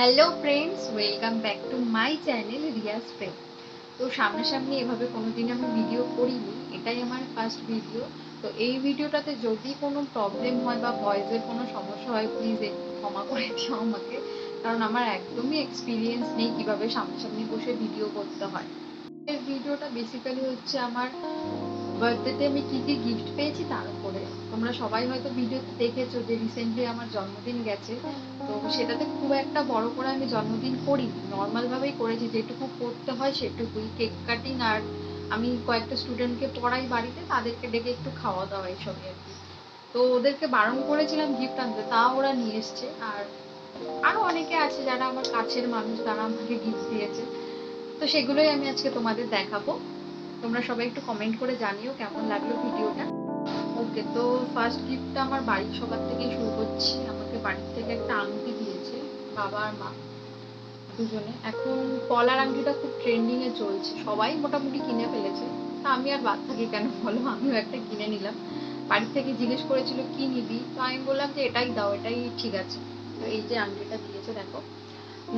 Hello friends, welcome back to my channel Riyaz friend. তো সামনাসামনি এভাবে কোনোদিন আমি ভিডিও করিনি, এটাই আমার ফার্স্ট ভিডিও। তো এই ভিডিওটাতে যদি কোনো প্রবলেম হয় বা ভয়েসের কোনো সমস্যা হয়, প্লিজ একটু ক্ষমা করে দিও আমাকে, কারণ আমার একদমই এক্সপিরিয়েন্স নেই কিভাবে সামনাসামনি বসে ভিডিও করতে হয়। এই ভিডিওটা বেসিক্যালি হচ্ছে আমার বার্থডেতে আমি কি কি গিফট পেয়েছি তার উপরে। তোমরা সবাই হয়তো ভিডিওতে দেখেছো যে রিসেন্টলি আমার জন্মদিন গেছে, তো সেটাতে খুব একটা বড় করে আমি জন্মদিন করিনি, নর্মাল ভাবেই করেছি, যেটুকু করতে হয় সেটুকুই, কেক কাটিং আর আমি কয়েকটা স্টুডেন্টকে পড়াই বাড়িতে, তাদেরকে ডেকে একটু খাওয়া দাওয়া এইসবই আর কি। তো ওদেরকে বারণ করেছিলাম গিফট আনতে, তাও ওরা নিয়ে এসছে। আর আরো অনেকে আছে যারা আমার কাছের মানুষ, তারা আমাকে গিফট দিয়েছে। তো সেগুলোই আমি আজকে তোমাদের দেখাবো। তোমরা সবাই একটু কমেন্ট করে জানিও কেমন লাগলো ভিডিওটা। ওকে, তো ফার্স্ট গিফটটা আমার বাড়ির সবার থেকেই শুরু করছি। আমাকে বাড়ির থেকে একটা আংটি দিয়েছে, বাবা আর মা দুজনে। এখন পলার আংটিটা খুব ট্রেন্ডিং এ চলছে, সবাই মোটামুটি কিনে ফেলেছে। তা আমি আর বাদ থাকি কেন বলো, আমিও একটা কিনে নিলাম। বাড়ি থেকে জিজ্ঞেস করেছিল কি নিবি, তো আমি বললাম যে এটাই দাও, এটাই ঠিক আছে। তো এই যে আংটিটা দিয়েছে দেখো,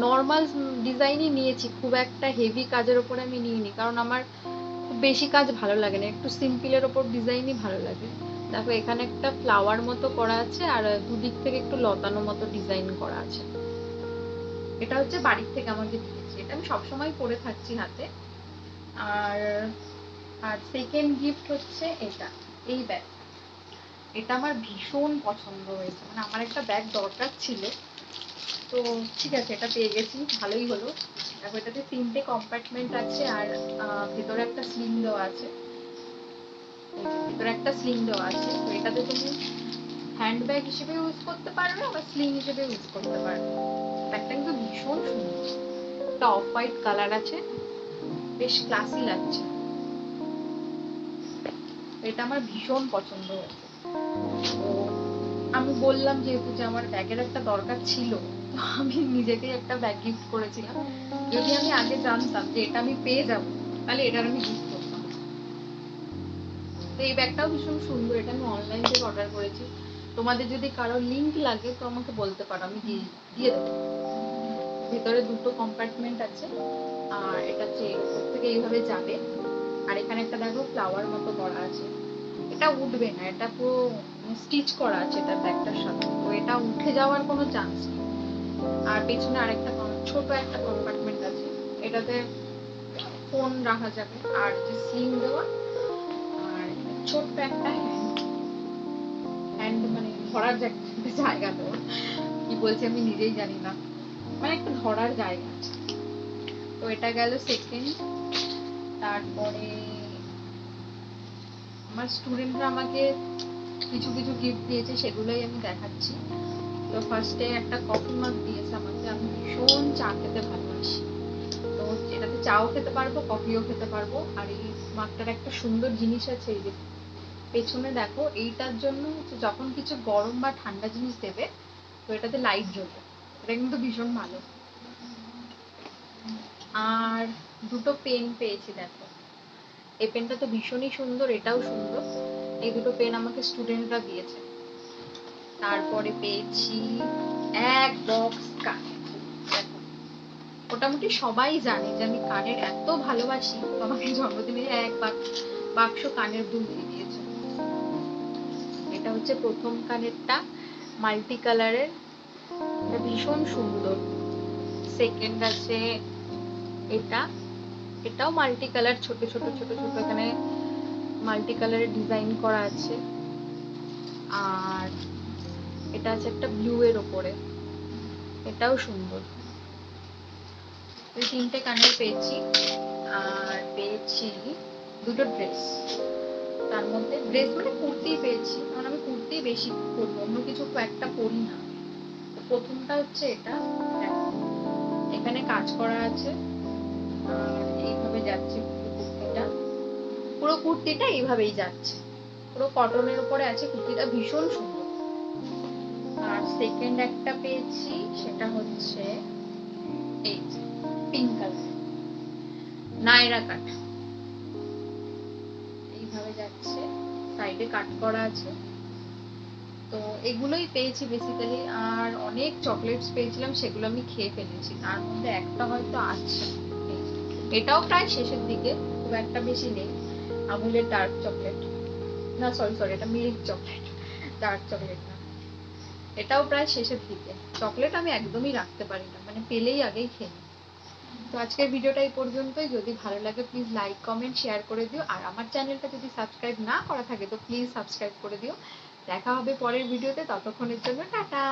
নর্মাল ডিজাইনই নিয়েছি, খুব একটা হেভি কাজের ওপরে আমি নিইনি, কারণ আমার খুব বেশি কাজ ভালো লাগে না, একটু সিম্পলের ওপর ডিজাইনই ভালো লাগে। দেখো এখানে একটা ফ্লাওয়ার মতো করা আছে, আর দুদিক থেকে একটু লতানো মতো ডিজাইন করা আছে। এটা হচ্ছে বাড়ির থেকে আমাকে দিয়েছে, এটা আমি সবসময় পরে থাকছি হাতে। আর আর সেকেন্ড গিফট হচ্ছে এটা, এই ব্যাগ। এটা আমার ভীষণ পছন্দ হয়েছে, মানে আমার একটা ব্যাগ দরকার ছিল, তো ঠিক আছে, এটা পেয়ে গেছি, ভালোই হলো। দেখো এটাতে 3টে কম্পার্টমেন্ট আছে, আর ভেতরে একটা স্লিং দেওয়া আছে। ভেতরে একটা স্লিং দেওয়া আছে, তো এটাতে তুমি হ্যান্ড ব্যাগ হিসেবে ইউজ করতে পারবে, আবার স্লিং হিসেবে ইউজ করতে পারবে। ব্যাগটা কিন্তু ভীষণ সুন্দর, একটা অফ হোয়াইট কালার আছে, বেশ ক্লাসি লাগছে। এটা আমার ভীষণ পছন্দ হয়েছে। তো আমি বললাম যেহেতু যে আমার ব্যাগের একটা দরকার ছিল, তো আমি নিজেকেই একটা ব্যাগ গিফট করেছিলাম। যদি আমি আগে জানতাম যে এটা আমি পেয়ে যাব, তাহলে এটার আমি গিফট করতাম। তো এই ব্যাগটাও ভীষণ সুন্দর, এটা আমি অনলাইন থেকে অর্ডার করেছি। তোমাদের যদি কারো লিংক লাগে তো আমাকে বলতে পারো, আমি দিয়ে দেবো। ভেতরে 2টো কম্পার্টমেন্ট আছে, আর এটা হচ্ছে উপর থেকে এইভাবে যাবে। আর এখানে একটা দেখো ফ্লাওয়ার মতো করা আছে, এটা উঠবে না, এটা পুরো স্টিচ করা আছে এটা ব্যাগটার সাথে, তো এটা উঠে যাওয়ার কোনো চান্স নেই। আর পেছনে আরেকটা ছোট একটা কম্পার্টমেন্ট আছে, এটাতে ফোন রাখা যাবে, আর যে স্লিং দেওয়া, আর ছোট্ট একটা হ্যান্ড হ্যান্ড মানে ধরার জায়গা দেওয়া। কি বলছি আমি নিজেই জানি না, মানে একটা ধরার জায়গা আছে। তো এটা গেল সেকেন্ড। তারপরে আমার স্টুডেন্টরা আমাকে কিছু কিছু গিফট দিয়েছে, সেগুলোই আমি দেখাচ্ছি। তো ফার্স্টে একটা কফি মাগ দিয়েছে আমাকে, আমি ভীষণ চা খেতে ভালোবাসি, তো এটাতে চাও খেতে পারবো, কফিও খেতে পারবো। আর এই মাগটার একটা সুন্দর জিনিস আছে, এই যে পেছনে দেখো, এইটার জন্য যখন কিছু গরম বা ঠান্ডা জিনিস দেবে, তো এটাতে লাইট জ্বলবে, এটা কিন্তু ভীষণ ভালো। আর 2টো পেন পেয়েছি দেখো, এই পেনটা তো ভীষণই সুন্দর, এটাও সুন্দর। এই 2টো পেন আমাকে স্টুডেন্টরা দিয়েছে। তারপরে পেয়েছি এক বক্স কানের দুল। দেখো, মোটামুটি সবাই জানে যে আমি কানের এত ভালোবাসি, তো আমাকে জন্মদিনে এক বাক্স কানের দুল দিয়ে দিয়েছে। এটা হচ্ছে প্রথম কানেরটা, মাল্টি কালারের, এটা ভীষণ সুন্দর। সেকেন্ড আছে এটা, এটাও মাল্টি কালার, ছোট ছোট ছোট ছোট এখানে মাল্টি কালারের ডিজাইন করা আছে। আর এটা আছে একটা ব্লু এর ওপরে, এটাও সুন্দর। এই 3টে কানের পেয়েছি। আর পেয়েছি 2টো ড্রেস, তার মধ্যে ড্রেস মানে কুর্তি পেয়েছি, কারণ আমি কুর্তি বেশি পরবো, অন্য কিছু খুব একটা পরি না। তো প্রথমটা হচ্ছে এটা, এখানে কাজ করা আছে, আর এইভাবে যাচ্ছে পুরো কুর্তিটা, পুরো কুর্তিটা এইভাবেই যাচ্ছে, পুরো কটনের উপরে আছে, কুর্তিটা ভীষণ সুন্দর। আর সেকেন্ড একটা পেয়েছি, সেটা হচ্ছে এই যে পিঙ্ক কালার, নায়রা কাট, এইভাবে যাচ্ছে, সাইডে কাট করা আছে। তো এগুলোই পেয়েছি বেসিক্যালি। আর অনেক চকলেটস পেয়েছিলাম, সেগুলো আমি খেয়ে ফেলেছি, তার মধ্যে একটা হয়তো আছে, এটাও প্রায় শেষের দিকে, খুব একটা বেশি নেই। আমুলের ডার্ক চকলেট, না সরি সরি, এটা মিল্ক চকলেট, ডার্ক চকলেট না। এটাও প্রায় শেষের দিকে। চকলেট আমি একদমই রাখতে পারি না, মানে পেলেই আগেই খেয়ে নিই। তো আজকের ভিডিওটা এই পর্যন্তই। যদি ভালো লাগে প্লিজ লাইক কমেন্ট শেয়ার করে দিও, আর আমার চ্যানেলটা যদি সাবস্ক্রাইব না করা থাকে তো প্লিজ সাবস্ক্রাইব করে দিও। দেখা হবে পরের ভিডিওতে, ততক্ষণের জন্য টাটা।